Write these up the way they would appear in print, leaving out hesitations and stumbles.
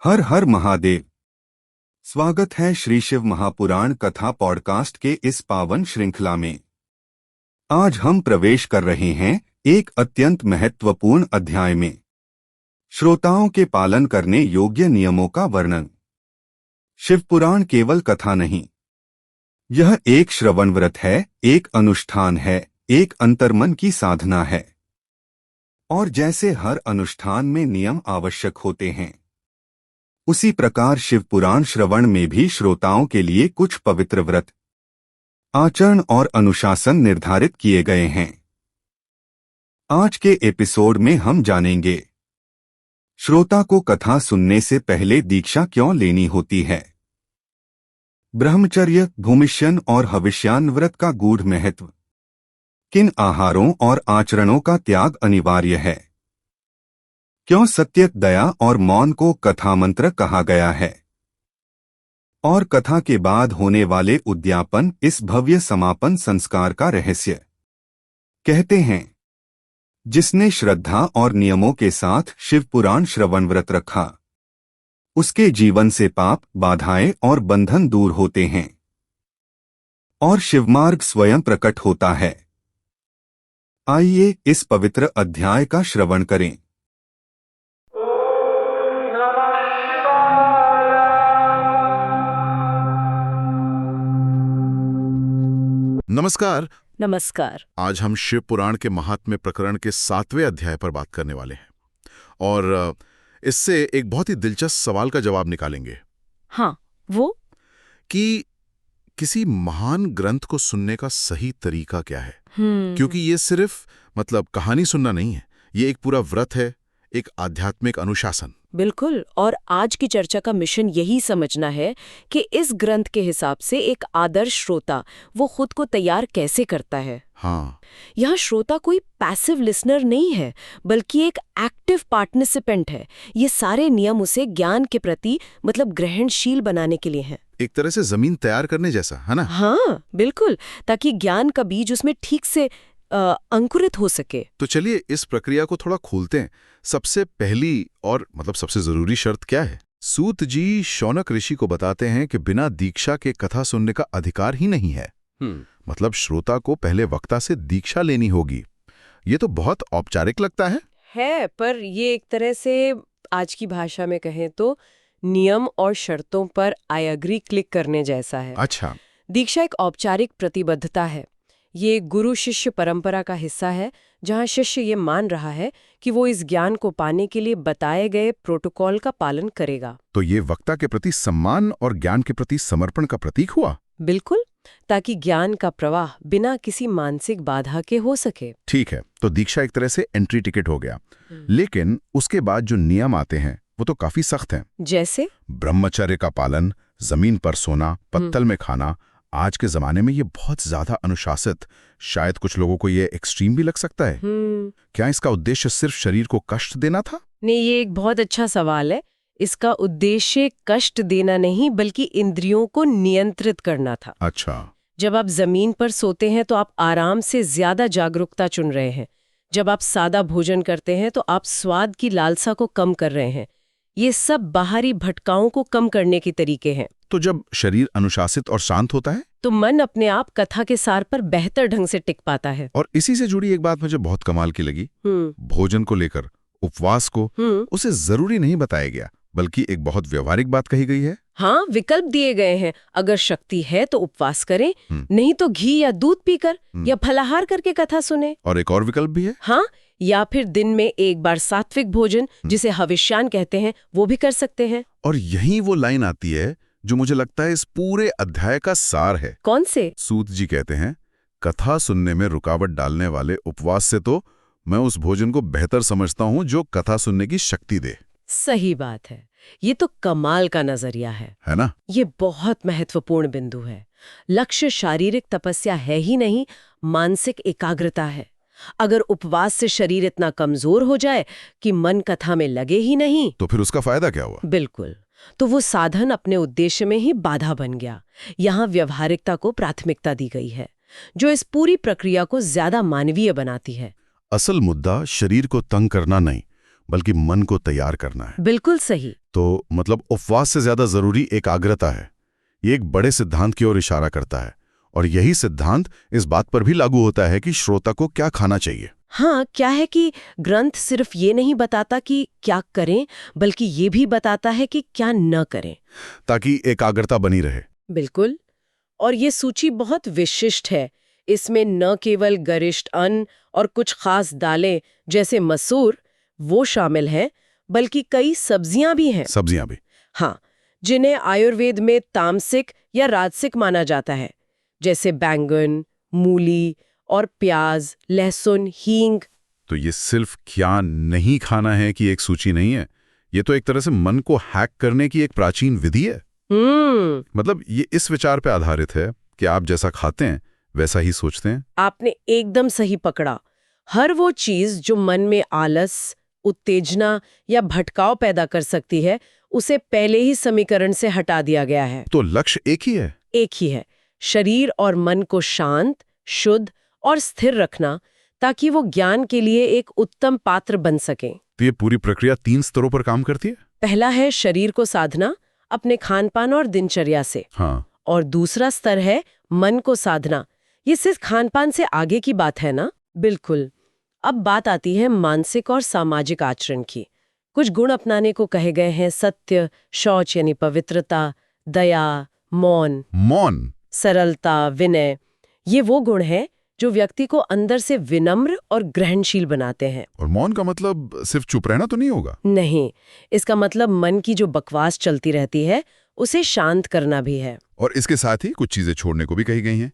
हर हर महादेव। स्वागत है श्री शिव महापुराण कथा पॉडकास्ट के इस पावन श्रृंखला में। आज हम प्रवेश कर रहे हैं एक अत्यंत महत्वपूर्ण अध्याय में, श्रोताओं के पालन करने योग्य नियमों का वर्णन। शिवपुराण केवल कथा नहीं, यह एक श्रवण व्रत है, एक अनुष्ठान है, एक अंतर्मन की साधना है। और जैसे हर अनुष्ठान में नियम आवश्यक होते हैं, उसी प्रकार शिवपुराण श्रवण में भी श्रोताओं के लिए कुछ पवित्र व्रत, आचरण और अनुशासन निर्धारित किए गए हैं। आज के एपिसोड में हम जानेंगे, श्रोता को कथा सुनने से पहले दीक्षा क्यों लेनी होती है, ब्रह्मचर्य, भूमिष्यन और हविष्यान व्रत का गूढ़ महत्व, किन आहारों और आचरणों का त्याग अनिवार्य है, क्यों सत्य, दया और मौन को कथा मंत्र कहा गया है, और कथा के बाद होने वाले उद्यापन, इस भव्य समापन संस्कार का रहस्य। कहते हैं, जिसने श्रद्धा और नियमों के साथ शिवपुराण श्रवण व्रत रखा, उसके जीवन से पाप, बाधाएं और बंधन दूर होते हैं और शिवमार्ग स्वयं प्रकट होता है। आइए इस पवित्र अध्याय का श्रवण करें। नमस्कार। नमस्कार। आज हम शिव पुराण के महात्म्य प्रकरण के 7वें अध्याय पर बात करने वाले हैं और इससे एक बहुत ही दिलचस्प सवाल का जवाब निकालेंगे। हाँ, वो कि किसी महान ग्रंथ को सुनने का सही तरीका क्या है। क्योंकि ये सिर्फ कहानी सुनना नहीं है, ये एक पूरा व्रत है, एक आध्यात्मिक अनुशासन। बिल्कुल। और आज की चर्चा का मिशन यही समझना है कि इस ग्रंथ के हिसाब से एक आदर्श श्रोता वो खुद को तैयार कैसे करता है। हाँ, यहाँ श्रोता कोई पैसिव लिसनर नहीं है, बल्कि एक एक्टिव पार्टिसिपेंट है। ये सारे नियम उसे ज्ञान के प्रति ग्रहणशील बनाने के लिए हैं। एक तरह से जमीन तैयार करने जैसा, है ना? हाँ, बिल्कुल, ताकि ज्ञान का बीज उसमें ठीक से अंकुरित हो सके। तो चलिए इस प्रक्रिया को थोड़ा खोलते हैं। सबसे पहली और सबसे जरूरी शर्त क्या है? सूत जी शौनक ऋषि को बताते हैं कि बिना दीक्षा के कथा सुनने का अधिकार ही नहीं है। श्रोता को पहले वक्ता से दीक्षा लेनी होगी। ये तो बहुत औपचारिक लगता है, पर ये एक तरह से आज की भाषा में कहें तो नियम और शर्तों पर आई एग्री क्लिक करने जैसा है। अच्छा। दीक्षा एक औपचारिक प्रतिबद्धता है। ये गुरु शिष्य परंपरा का हिस्सा है, जहां शिष्य ये मान रहा है कि वो इस ज्ञान को पाने के लिए बताए गए प्रोटोकॉल का पालन करेगा। तो ये वक्ता के प्रति सम्मान और ज्ञान के प्रति समर्पण का प्रतीक हुआ। बिल्कुल, ताकि ज्ञान का प्रवाह बिना किसी मानसिक बाधा के हो सके। ठीक है, तो दीक्षा एक तरह से एंट्री टिकट हो गया। लेकिन उसके बाद जो नियम आते हैं वो तो काफी सख्त हैं। जैसे ब्रह्मचर्य का पालन, जमीन पर सोना, पत्तल में खाना। आज के जमाने में ये बहुत ज्यादा अनुशासित, शायद कुछ लोगों को ये एक्सट्रीम भी लग सकता है। क्या इसका उद्देश्य सिर्फ शरीर को कष्ट देना था? नहीं, ये एक बहुत अच्छा सवाल है। इसका उद्देश्य कष्ट देना नहीं, बल्कि इंद्रियों को नियंत्रित करना था। अच्छा। जब आप जमीन पर सोते हैं तो आप आराम से ज्यादा जागरूकता चुन रहे हैं। जब आप सादा भोजन करते हैं तो आप स्वाद की लालसा को कम कर रहे हैं। ये सब बाहरी भटकाओं को कम करने के तरीके हैं। तो जब शरीर अनुशासित और शांत होता है तो मन अपने आप कथा के सार पर बेहतर ढंग से टिक पाता है। और इसी से जुड़ी एक बात मुझे बहुत कमाल की लगी। भोजन को लेकर, उपवास को उसे जरूरी नहीं बताया गया, बल्कि एक बहुत व्यवहारिक बात कही गई है। हाँ, विकल्प दिए गए हैं। अगर शक्ति है तो उपवास करें, नहीं तो घी या दूध पीकर या फलाहार करके कथा सुने। और एक और विकल्प भी है। हाँ, या फिर दिन में एक बार सात्विक भोजन, जिसे हविष्यान कहते हैं, वो भी कर सकते हैं। और यही वो लाइन आती है जो मुझे लगता है इस पूरे अध्याय का सार है। कौन से? सूत जी कहते हैं, कथा सुनने में रुकावट डालने वाले उपवास से तो मैं उस भोजन को बेहतर समझता हूँ जो कथा सुनने की शक्ति दे। सही बात है। ये तो कमाल का नजरिया है ना? ये बहुत महत्वपूर्ण बिंदु है। लक्ष्य शारीरिक तपस्या है ही नहीं, मानसिक एकाग्रता है। अगर उपवास से शरीर इतना कमजोर हो जाए कि मन कथा में लगे ही नहीं, तो फिर उसका फायदा क्या हुआ? बिल्कुल, तो वो साधन अपने उद्देश्य में ही बाधा बन गया। यहाँ व्यवहारिकता को प्राथमिकता दी गई है, जो इस पूरी प्रक्रिया को ज्यादा मानवीय बनाती है। असल मुद्दा शरीर को तंग करना नहीं, बल्कि मन को तैयार करना है। बिल्कुल सही। तो मतलब उपवास से ज्यादा जरूरी एकाग्रता है। ये एक बड़े सिद्धांत की ओर इशारा करता है, और यही सिद्धांत इस बात पर भी लागू होता है कि श्रोता को क्या खाना चाहिए। हाँ, क्या है कि ग्रंथ सिर्फ ये नहीं बताता कि क्या करें, बल्कि ये भी बताता है कि क्या न करें, ताकि एकाग्रता बनी रहे। बिल्कुल। और ये सूची बहुत विशिष्ट है। इसमें न केवल गरिष्ठ अन्न और कुछ खास दालें जैसे मसूर वो शामिल हैं, बल्कि कई सब्जियां भी हैं। सब्जियां भी। हाँ, जिन्हें आयुर्वेद में तामसिक या राजसिक माना जाता है, जैसे बैंगन, मूली और प्याज, लहसुन, हींग। तो ये सिर्फ क्या नहीं खाना है कि एक सूची नहीं है, ये तो एक तरह से मन को हैक करने की एक प्राचीन विधि है। मतलब ये इस विचार पे आधारित है कि आप जैसा खाते हैं वैसा ही सोचते हैं। आपने एकदम सही पकड़ा। हर वो चीज जो मन में आलस, उत्तेजना या भटकाव पैदा कर सकती है, उसे पहले ही समीकरण से हटा दिया गया है। तो लक्ष्य एक ही है। एक ही है, शरीर और मन को शांत, शुद्ध और स्थिर रखना, ताकि वो ज्ञान के लिए एक उत्तम पात्र बन सके। तो ये पूरी प्रक्रिया 3 स्तरों पर काम करती है। पहला है शरीर को साधना अपने खानपान और दिनचर्या से। हाँ। और दूसरा स्तर है मन को साधना। ये सिर्फ खानपान से आगे की बात है ना? बिल्कुल। अब बात आती है मानसिक और सामाजिक आचरण की। कुछ गुण अपनाने को कहे गए हैं: सत्य, शौच यानी पवित्रता, दया, मौन, सरलता, विनय। ये वो गुण हैं जो व्यक्ति को अंदर से विनम्र और ग्रहणशील बनाते हैं। और मौन का मतलब सिर्फ चुप रहना तो नहीं होगा? नहीं, इसका मतलब मन की जो बकवास चलती रहती है उसे शांत करना भी है। और इसके साथ ही कुछ चीजें छोड़ने को भी कही गई हैं।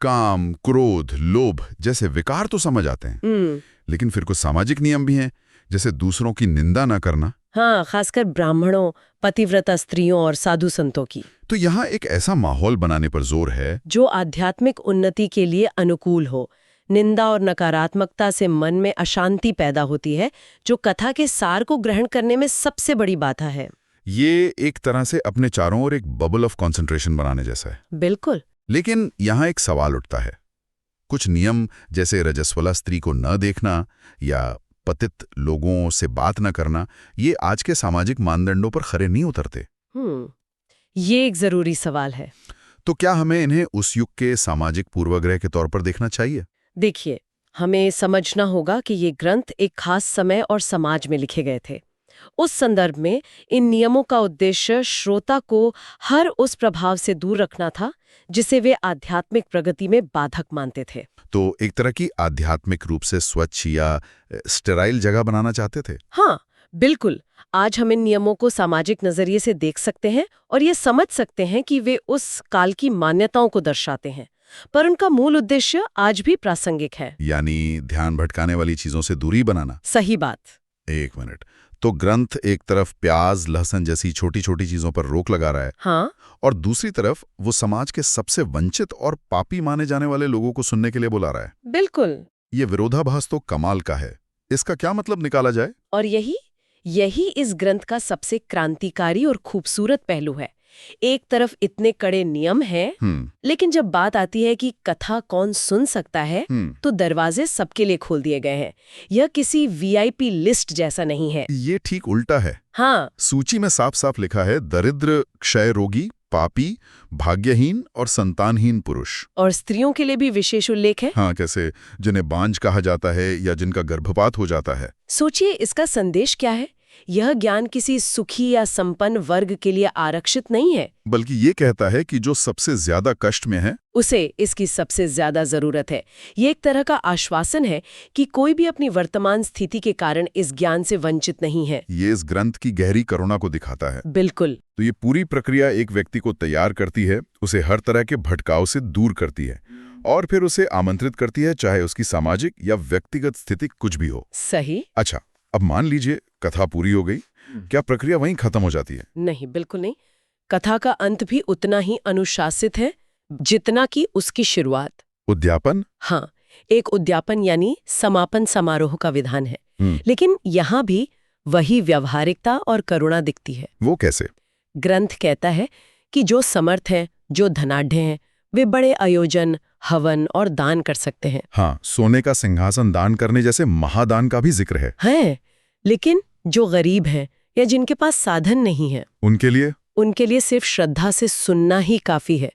काम, क्रोध, लोभ जैसे विकार तो समझ आते हैं, लेकिन फिर कुछ सामाजिक नियम भी हैं, जैसे दूसरों की निंदा न करना। हाँ, खासकर ब्राह्मणों, पतिव्रता स्त्रियों और साधु संतों की। तो यहाँ एक ऐसा माहौल बनाने पर जोर है जो आध्यात्मिक उन्नति के लिए अनुकूल हो। निंदा और नकारात्मकता से मन में अशांति पैदा होती है, जो कथा के सार को ग्रहण करने में सबसे बड़ी बाधा है। ये एक तरह से अपने चारों ओर एक बबल ऑफ कंसंट्रेशन बनाने जैसा है। बिल्कुल। लेकिन यहाँ एक सवाल उठता है। कुछ नियम जैसे रजस्वला स्त्री को न देखना या पतित लोगों से बात न करना, ये आज के सामाजिक मानदंडों पर खरे नहीं उतरते। ये एक जरूरी सवाल है। तो क्या हमें इन्हें उस युग के सामाजिक पूर्वाग्रह के तौर पर देखना चाहिए? देखिए, हमें समझना होगा कि ये ग्रंथ एक खास समय और समाज में लिखे गए थे। उस संदर्भ में इन नियमों का उद्देश्य श्रोता को हर उस प्रभाव से दूर रखना था जिसे वे आध्यात्मिक प्रगति में बाधक मानते थे। तो एक तरह की आध्यात्मिक रूप से स्वच्छ या स्टेराइल जगह बनाना चाहते थे। हाँ, बिल्कुल। आज हम इन नियमों को सामाजिक नजरिए से देख सकते हैं और ये समझ सकते हैं कि वे उस काल की मान्यताओं को दर्शाते हैं, पर उनका मूल उद्देश्य आज भी प्रासंगिक है। यानी ध्यान भटकाने वाली चीजों से दूरी बनाना। सही बात। एक मिनट, तो ग्रंथ एक तरफ प्याज, लहसुन जैसी छोटी छोटी चीजों पर रोक लगा रहा है। हाँ। और दूसरी तरफ वो समाज के सबसे वंचित और पापी माने जाने वाले लोगों को सुनने के लिए बुला रहा है। बिल्कुल। ये विरोधाभास तो कमाल का है। इसका क्या मतलब निकाला जाए? और यही इस ग्रंथ का सबसे क्रांतिकारी और खूबसूरत पहलू है। एक तरफ इतने कड़े नियम हैं, लेकिन जब बात आती है कि कथा कौन सुन सकता है, तो दरवाजे सबके लिए खोल दिए गए हैं। यह किसी वीआईपी लिस्ट जैसा नहीं है। ये ठीक उल्टा है। हाँ। सूची में साफ साफ लिखा है दरिद्र, क्षय रोगी, पापी, भाग्यहीन और संतानहीन पुरुष। और स्त्रियों के लिए भी विशेष उल्लेख है। हाँ, कैसे? जिन्हें बांझ कहा जाता है या जिनका गर्भपात हो जाता है। सोचिए, इसका संदेश क्या है? यह ज्ञान किसी सुखी या संपन्न वर्ग के लिए आरक्षित नहीं है, बल्कि ये कहता है कि जो सबसे ज्यादा कष्ट में है उसे इसकी सबसे ज्यादा जरूरत है। ये एक तरह का आश्वासन है कि कोई भी अपनी वर्तमान स्थिति के कारण इस ज्ञान से वंचित नहीं है। ये इस ग्रंथ की गहरी करुणा को दिखाता है। बिल्कुल। तो ये पूरी प्रक्रिया एक व्यक्ति को तैयार करती है, उसे हर तरह के भटकाव से दूर करती है और फिर उसे आमंत्रित करती है, चाहे उसकी सामाजिक या व्यक्तिगत स्थिति कुछ भी हो। सही। अच्छा, अब मान लीजिए कथा पूरी हो गई, क्या प्रक्रिया वहीं खत्म हो जाती है? नहीं, बिल्कुल नहीं। कथा का अंत भी उतना ही अनुशासित है जितना कि उसकी शुरुआत। उद्यापन? हाँ, एक उद्यापन यानी समापन समारोह का विधान है। लेकिन यहाँ भी वही व्यवहारिकता और करुणा दिखती है। वो कैसे? ग्रंथ कहता है कि जो समर्थ हैं, जो धनाढ्य हैं, वे बड़े आयोजन, हवन और दान कर सकते हैं। हाँ, सोने का सिंहासन दान करने जैसे महादान का भी जिक्र है। लेकिन जो गरीब हैं, या जिनके पास साधन नहीं है, उनके लिए सिर्फ श्रद्धा से सुनना ही काफी है।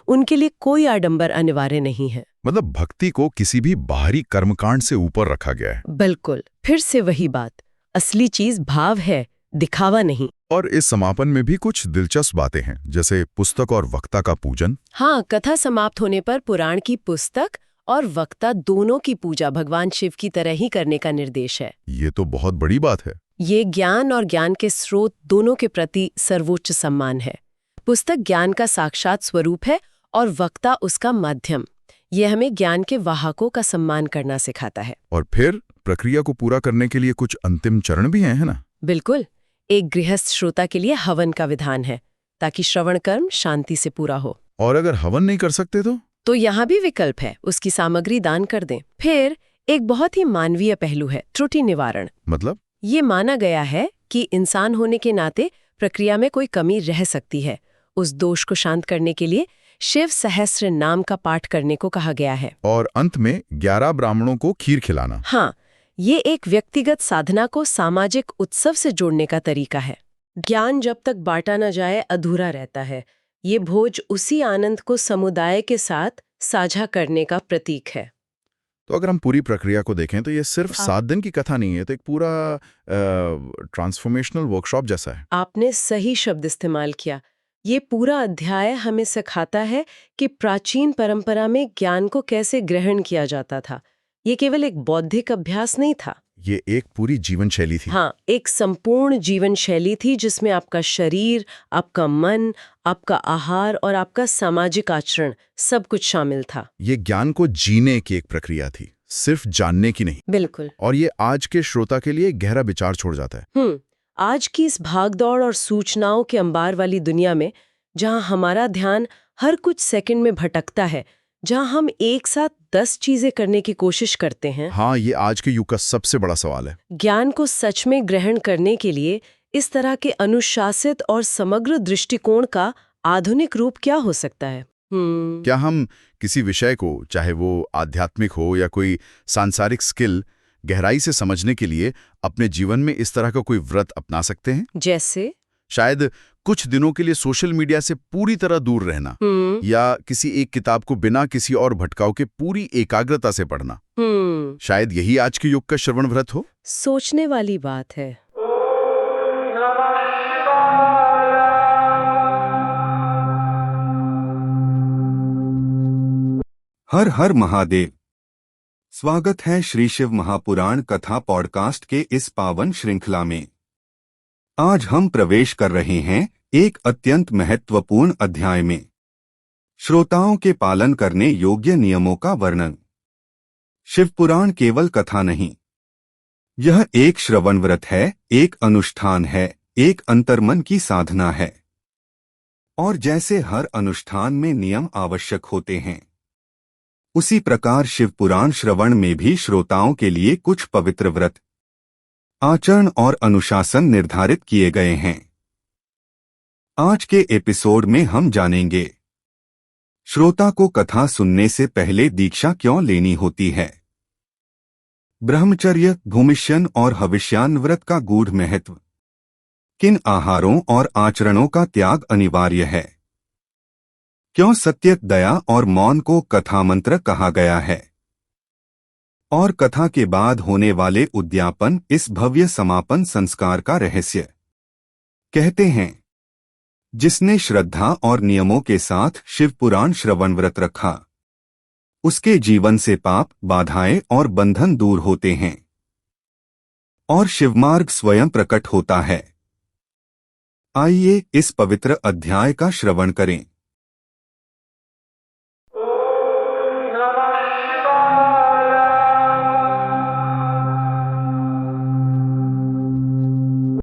उनके लिए कोई आडंबर अनिवार्य नहीं है। मतलब भक्ति को किसी भी बाहरी कर्मकांड से ऊपर रखा गया है। बिल्कुल, फिर से वही बात, असली चीज भाव है, दिखावा नहीं। और इस समापन में भी कुछ दिलचस्प बातें हैं, जैसे पुस्तक और वक्ता का पूजन। हाँ, कथा समाप्त होने पर पुराण की पुस्तक और वक्ता दोनों की पूजा भगवान शिव की तरह ही करने का निर्देश है। ये तो बहुत बड़ी बात है। ये ज्ञान और ज्ञान के स्रोत दोनों के प्रति सर्वोच्च सम्मान है। पुस्तक ज्ञान का साक्षात स्वरूप है और वक्ता उसका माध्यम। ये हमें ज्ञान के वाहकों का सम्मान करना सिखाता है। और फिर प्रक्रिया को पूरा करने के लिए कुछ अंतिम चरण भी हैं, है ना? बिल्कुल, एक गृहस्थ श्रोता के लिए हवन का विधान है, ताकि श्रवण कर्म शांति से पूरा हो। और अगर हवन नहीं कर सकते तो यहाँ भी विकल्प है, उसकी सामग्री दान कर दें। फिर एक बहुत ही मानवीय पहलू है, त्रुटि निवारण। मतलब ये माना गया है कि इंसान होने के नाते प्रक्रिया में कोई कमी रह सकती है। उस दोष को शांत करने के लिए शिव सहस्त्र नाम का पाठ करने को कहा गया है। और अंत में 11 ब्राह्मणों को खीर खिलाना। हाँ, ये एक व्यक्तिगत साधना को सामाजिक उत्सव से जोड़ने का तरीका है। ज्ञान जब तक बांटा न जाए अधूरा रहता है। ये भोज उसी आनंद को समुदाय के साथ साझा करने का प्रतीक है। तो अगर हम पूरी प्रक्रिया को देखें तो ये सिर्फ 7 दिन की कथा नहीं है, तो एक पूरा ट्रांसफॉर्मेशनल वर्कशॉप जैसा है। आपने सही शब्द इस्तेमाल किया। ये पूरा अध्याय हमें सिखाता है कि प्राचीन परंपरा में ज्ञान को कैसे ग्रहण किया जाता था। ये केवल एक बौद्धिक अभ्यास नहीं था, ये एक पूरी जीवन शैली थी। हाँ, एक संपूर्ण जीवन शैली थी जिसमें आपका शरीर, आपका मन, आपका आहार और आपका सामाजिक आचरण सब कुछ शामिल था। ये ज्ञान को जीने की एक प्रक्रिया थी, सिर्फ जानने की नहीं। बिल्कुल। और ये आज के श्रोता के लिए गहरा विचार छोड़ जाता है। आज की इस भागदौड़ और सूचनाओं के अंबार वाली दुनिया में, जहां हमारा ध्यान हर कुछ सेकंड में भटकता है, जहां हम एक साथ 10 चीजें करने की कोशिश करते हैं। हाँ, ये आज के युग का सबसे बड़ा सवाल है। ज्ञान को सच में ग्रहण करने के लिए इस तरह के अनुशासित और समग्र दृष्टिकोण का आधुनिक रूप क्या हो सकता है? क्या हम किसी विषय को, चाहे वो आध्यात्मिक हो या कोई सांसारिक स्किल, गहराई से समझने के लिए अपने जीवन में इस तरह का कोई व्रत अपना सकते हैं? जैसे शायद कुछ दिनों के लिए सोशल मीडिया से पूरी तरह दूर रहना, या किसी एक किताब को बिना किसी और भटकाव के पूरी एकाग्रता से पढ़ना। शायद यही आज के युग का श्रवण व्रत हो। सोचने वाली बात है। हर हर महादेव। स्वागत है श्री शिव महापुराण कथा पॉडकास्ट के इस पावन श्रृंखला में। आज हम प्रवेश कर रहे हैं एक अत्यंत महत्वपूर्ण अध्याय में, श्रोताओं के पालन करने योग्य नियमों का वर्णन। शिवपुराण केवल कथा नहीं, यह एक श्रवण व्रत है, एक अनुष्ठान है, एक अंतर्मन की साधना है। और जैसे हर अनुष्ठान में नियम आवश्यक होते हैं, उसी प्रकार शिवपुराण श्रवण में भी श्रोताओं के लिए कुछ पवित्र व्रत, आचरण और अनुशासन निर्धारित किए गए हैं। आज के एपिसोड में हम जानेंगे, श्रोता को कथा सुनने से पहले दीक्षा क्यों लेनी होती है, ब्रह्मचर्य, भूमिष्यन और हविष्यान व्रत का गूढ़ महत्व, किन आहारों और आचरणों का त्याग अनिवार्य है, क्यों सत्य, दया और मौन को कथा मंत्र कहा गया है, और कथा के बाद होने वाले उद्यापन, इस भव्य समापन संस्कार का रहस्य। कहते हैं, जिसने श्रद्धा और नियमों के साथ शिवपुराण श्रवण व्रत रखा, उसके जीवन से पाप, बाधाएं और बंधन दूर होते हैं और शिवमार्ग स्वयं प्रकट होता है। आइए इस पवित्र अध्याय का श्रवण करें।